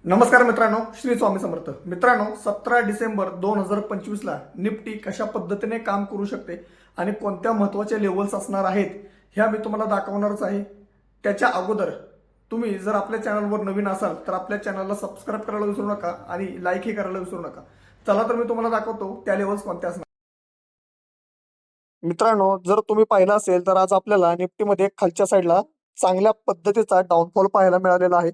नमस्कार मित्रांनो, श्री स्वामी समर्थ. मित्रांनो, 17 डिसेंबर 2025 ला निफ्टी कशा पद्धतीने काम करू शकते आणि कोणत्या महत्त्वाच्या लेवल्स असणार आहेत ह्या मी तुम्हाला दाखवणारच आहे. त्याच्या अगोदर तुम्ही जर आपल्या चॅनलवर नवीन असाल तर आपल्या चॅनलला सबस्क्राईब करायला विसरू नका आणि लाईकही करायला विसरू नका. चला तर मी तुम्हाला दाखवतो त्या लेवल्स कोणत्या असणार. मित्रांनो, जर तुम्ही पाहिलं असेल तर आज आपल्याला निफ्टीमध्ये खालच्या साईडला चांगल्या पद्धतीचा डाऊनफॉल पाहायला मिळालेला आहे.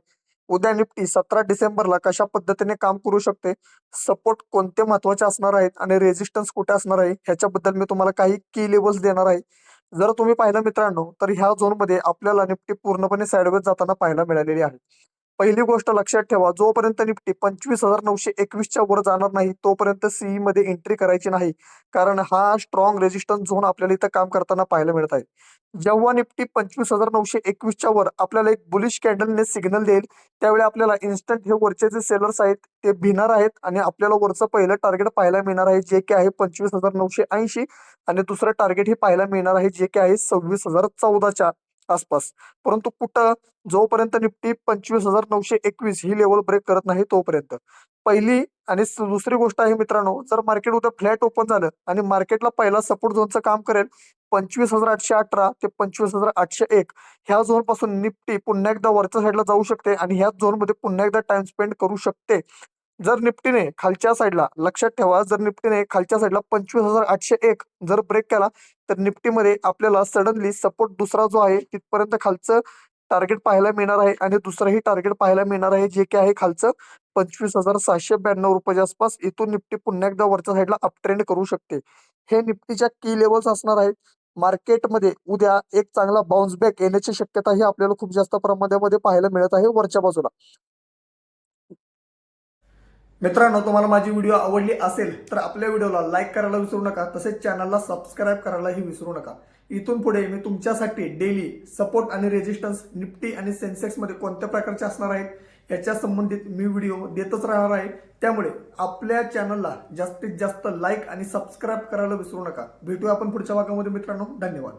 उद्या निफ्टी 17 डिसेंबरला कशा पद्धतीने काम करू शकते, सपोर्ट कोणते महत्वाचे असणार आहेत आणि रेजिस्टन्स कुठे असणार आहे ह्याच्याबद्दल मी तुम्हाला काही की लेवल्स देणार आहे. जर तुम्ही पाहिलं मित्रांनो तर ह्या झोनमध्ये आपल्याला निफ्टी पूर्णपणे साईडवेज जाताना पाहायला मिळालेली आहे. पहिली गोष्ट लक्षात ठेवा, जोपर्यंत निफ्टी 25,921च्या वर जाणार नाही तोपर्यंत सीई मध्ये एंट्री करायची नाही, कारण हा स्ट्रॉंग रेजिस्टन्स झोन आपल्याला इथं काम करताना पाहायला मिळत आहे. जेव्हा निफ्टी 25,921च्या वर आपल्याला एक बुलिश कॅन्डलने सिग्नल देईल त्यावेळी आपल्याला इन्स्टंट हे वरचे जे सेलर्स आहेत ते भिणार आहेत आणि आपल्याला वरचं पहिलं टार्गेट पाहायला मिळणार आहे जे की आहे 25,980 आणि दुसरं टार्गेट हे पाहायला मिळणार आहे जे की आहे 26,014च्या आसपास. परंतु कुठं, जोपर्यंत निफ्टी 25,921 ही लेवल ब्रेक करत नाही तोपर्यंत. पहिली आणि दुसरी गोष्ट आहे मित्रांनो, जर मार्केट उद्या फ्लॅट ओपन झालं आणि मार्केटला पहिला सपोर्ट झोनचं काम करेल 25,818 ते 25,801 ह्या झोन पासून निफ्टी पुन्हा एकदा वरच्या साईडला जाऊ शकते आणि ह्याच झोन मध्ये पुन्हा एकदा टाइम स्पेंड करू शकते. जर निफ्टीने खालच्या साईडला, लक्षात ठेवा, जर निफ्टीने खालच्या साईडला 25,801 जर ब्रेक केला तर निफ्टीमध्ये आपल्याला सडनली सपोर्ट दुसरा जो आहे तिथपर्यंत खालचं टार्गेट पाहायला मिळणार आहे आणि दुसरंही टार्गेट पाहायला मिळणार आहे जे की आहे खालचं 25,792 रुपयाच्या आसपास. इथून निफ्टी पुन्हा एकदा वरच्या साईडला अप ट्रेंड करू शकते. हे निफ्टीच्या की लेवल्स असणार आहेत. मार्केटमध्ये उद्या एक चांगला बाउन्स बॅक येण्याची शक्यता ही आपल्याला खूप जास्त प्रमाणामध्ये पाहायला मिळत आहे वरच्या बाजूला. मित्रांनो, तुम्हाला माझी व्हिडिओ आवडली असेल तर आपल्या व्हिडिओला लाईक करायला विसरू नका, तसेच चॅनलला सबस्क्राईब करायलाही विसरू नका. इथून पुढे मी तुमच्यासाठी डेली सपोर्ट आणि रेजिस्टन्स निफ्टी आणि सेन्सेक्स मध्ये कोणत्या प्रकारचे असणार आहेत याच्या संबंधित मी व्हिडिओ देतच राहणार आहे. त्यामुळे आपल्या चॅनलला जास्तीत जास्त लाईक आणि सबस्क्राईब करायला विसरू नका. भेटूया आपण पुढच्या भागामध्ये मित्रांनो. धन्यवाद.